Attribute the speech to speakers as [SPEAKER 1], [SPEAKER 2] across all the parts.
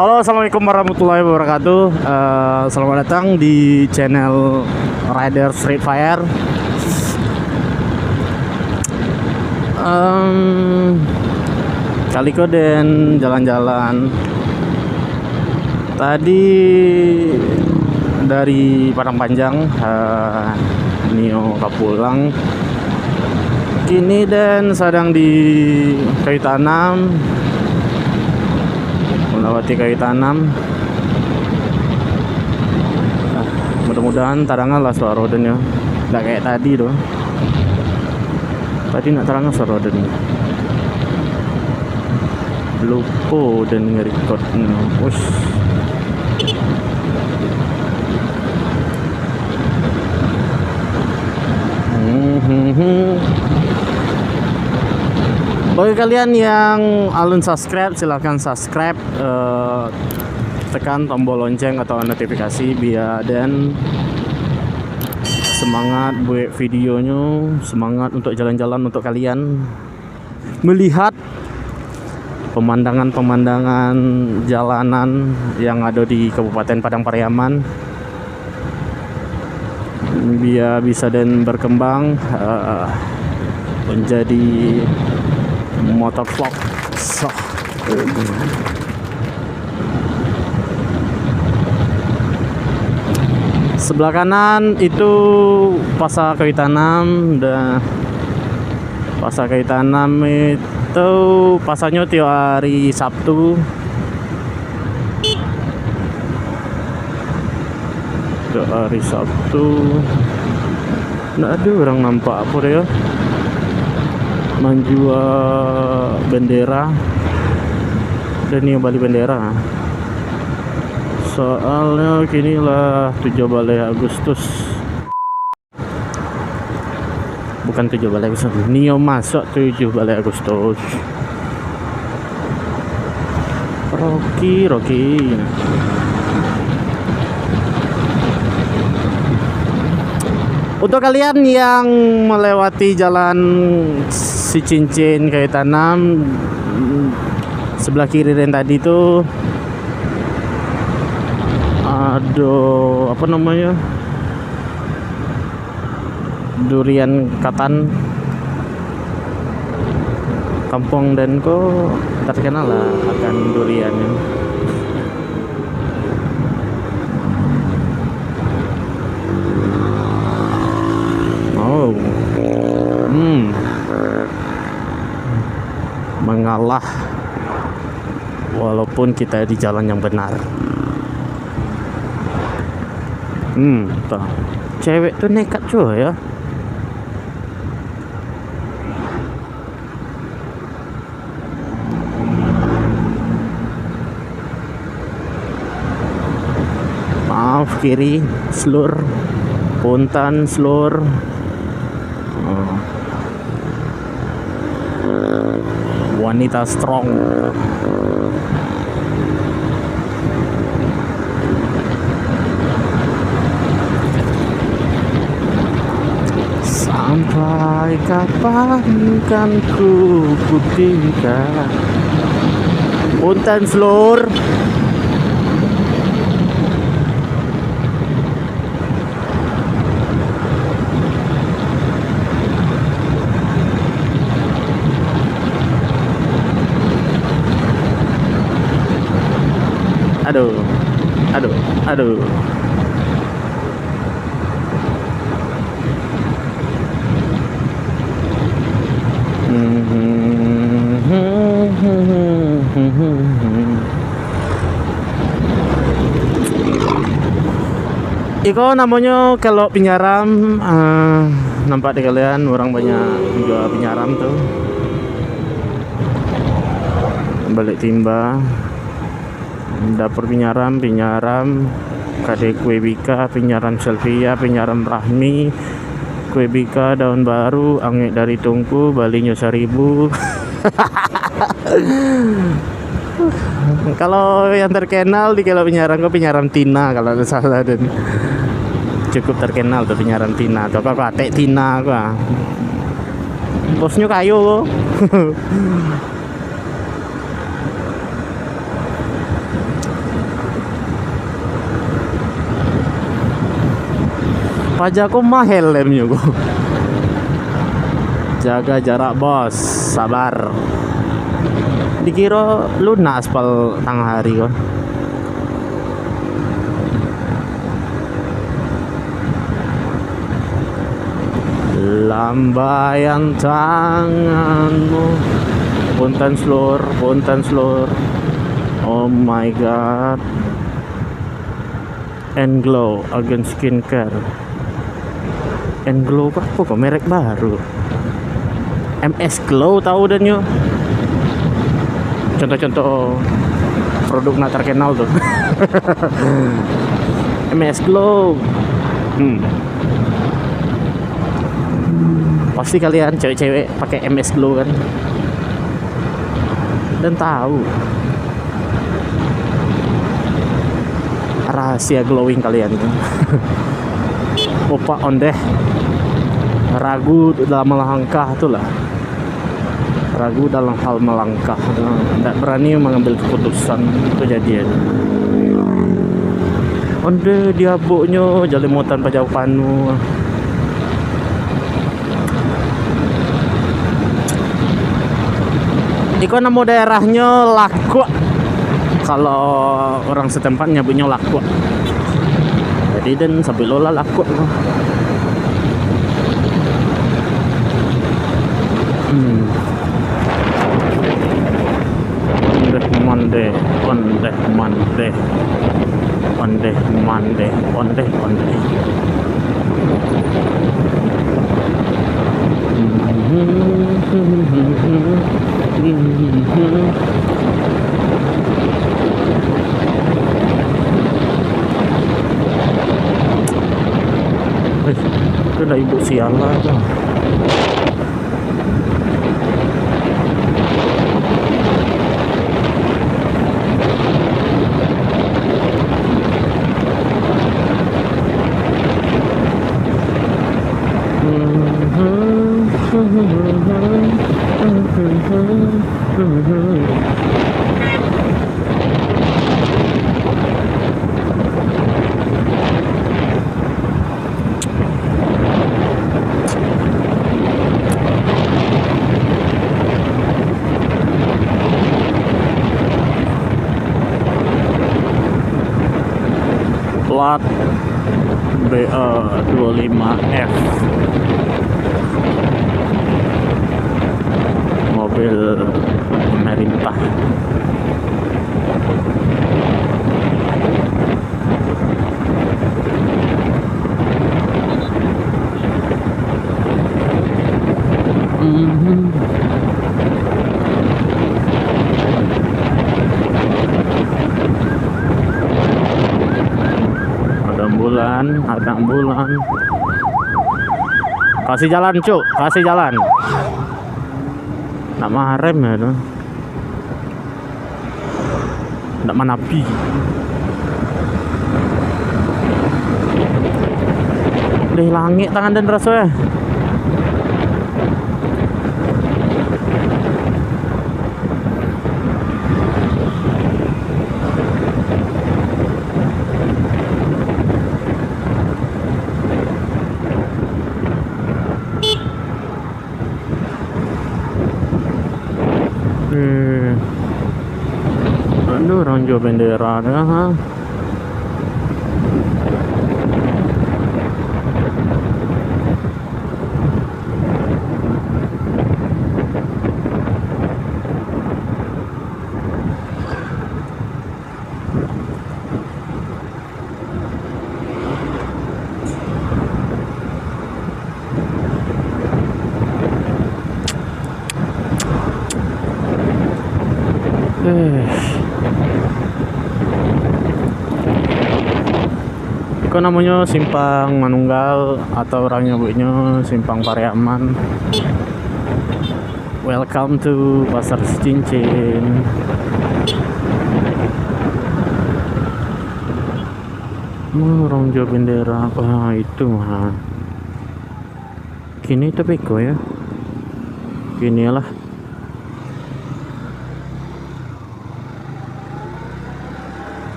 [SPEAKER 1] Halo, assalamualaikum warahmatullahi wabarakatuh. Selamat datang di channel Rider Street Fire. Kaliko dan jalan-jalan. Tadi dari Padang Panjang, Nio Kapulang. Kini dan sedang di kayu tanam. Melewati kayu tanam. Mudah-mudahan tarangan lah suara rodennya, nggak kayak tadi doh. Tadi nak tarangan suara roden. Lupa dan nge-record. Push. Bagi kalian yang alun subscribe, silahkan subscribe, tekan tombol lonceng atau notifikasi biar dan semangat buat videonya, semangat untuk jalan-jalan untuk kalian melihat pemandangan-pemandangan jalanan yang ada di Kabupaten Padang Pariaman, biar bisa dan berkembang menjadi motovlog. Sebelah kanan itu pasar kayu tanam, dan pasar kayu tanam itu pasarnya tiap hari Sabtu. Tiap hari Sabtu. Nggak ada orang nampak apa deh ya. Menjual bendera dan ini Bali bendera. Soalnya kini lah 7 Agustus. Bukan 7 Agustus, Nio masuk 7 Agustus. Rocky. Untuk kalian yang melewati jalan si cincin kayu tanam sebelah kiri dan tadi itu ada apa namanya, durian katan. Kampung Denko terkenal lah akan duriannya. Mengalah walaupun kita di jalan yang benar. Tuh. Cewek tuh nekat cuy ya. Maaf, kiri slur, puntan slur. Wanita strong. Sampai kapan kan ku buktikan. Punten slur. Aduh. Iko namanya kalau penyaram, nampak di kalian orang banyak juga penyaram tuh. Balik timba. Dapur penyaram, kade kue bika, penyaram Selvia, penyaram Rahmi, kue bika daun baru, angin dari tungku, balinya 1000. Kalau yang terkenal di kalau penyaram Tina kalau ada salah, dan cukup terkenal tuh penyaram Tina. Atau kok atek Tina gua. Bosnya kayu. Pajakku mah helmnya kok. Jaga jarak bos, sabar. Dikira lunak aspal tengah hari kok. Lambaian tanganmu, punten slur, punten slur. Oh my god. And Glow Agen Skincare. And Glow apa kok merek baru? MS Glow tahu dan yuk. Contoh-contoh produk nak terkenal tuh. MS Glow. Pasti kalian cewek-cewek pakai MS Glow kan? Dan tahu rahasia glowing kalian kan? Opa ondeh ragu dalam melangkah itulah, ragu dalam hal melangkah, tidak berani mengambil keputusan, kejadian onde diabuknya jalimutan pajaupanmu. Iko nama daerahnya Lakwa, kalau orang setempat nyebutnya Lakwa. Jadi dan sampai lola Lakwa. Onde mande, onde mande, onde. Itu udah ibu siala tuh. Plat BA25F, mobil pemerintah. Ada ambulan. Kasih jalan cuk, kasih jalan. Nak marem ya tuh. Nak manapi. Udah langit tangan dan rasanya. Aduh, orang jual bendera dah. Itu namanya Simpang Manunggal atau orang nyebutnya Simpang Pariaman. Welcome to Pasar Cincin. Orang jual bendera apa itu mah. Gini tapi kok ya. Gini lah.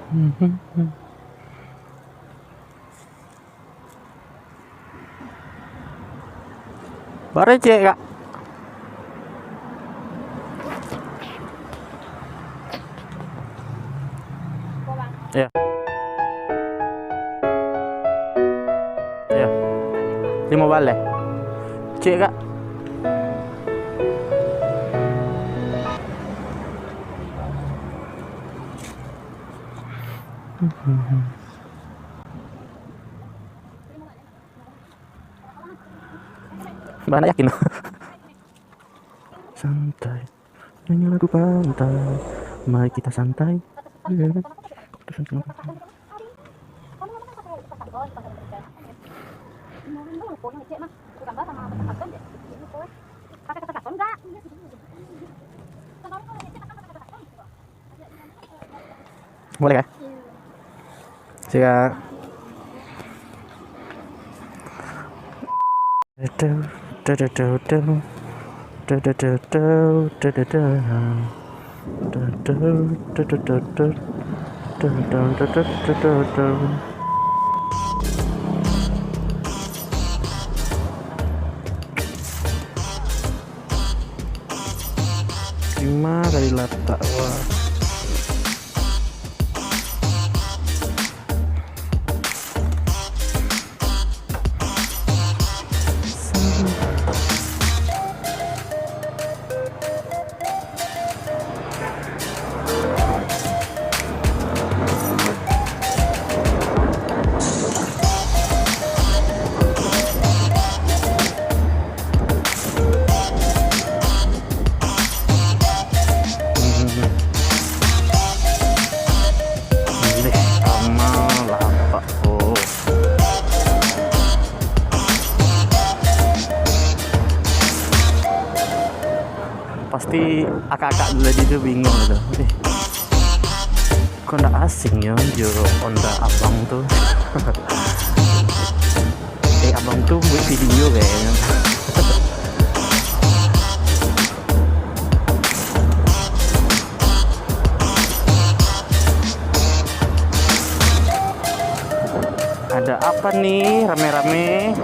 [SPEAKER 1] Bare cek kak. Ya. Ya. 5 balik. Cek kak. Mbak Anak yakin. Santai, nyanyi lagu pantai. Mari kita santai. Boleh kah? Siap. Lima kali latak, wah. Pasti akak-akak dulu itu bingung gitu. Kok nggak asing ya juru Honda abang tuh. Abang tuh buat video kayaknya. Ada apa nih rame-rame?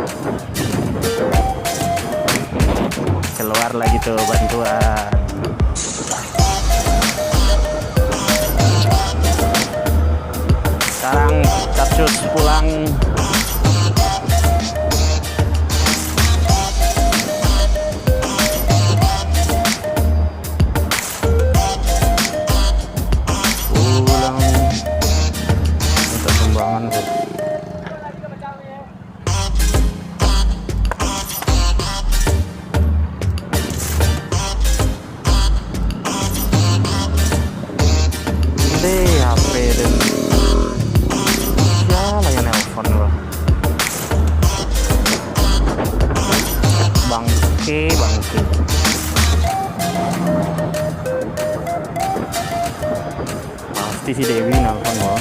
[SPEAKER 1] Keluar lagi tuh bantuan. Sekarang Capcus pulang. Pulang untuk sumbangan tuh. HP dan siapa yang nelfon lo? Bangke pasti si Dewi nelfon lo.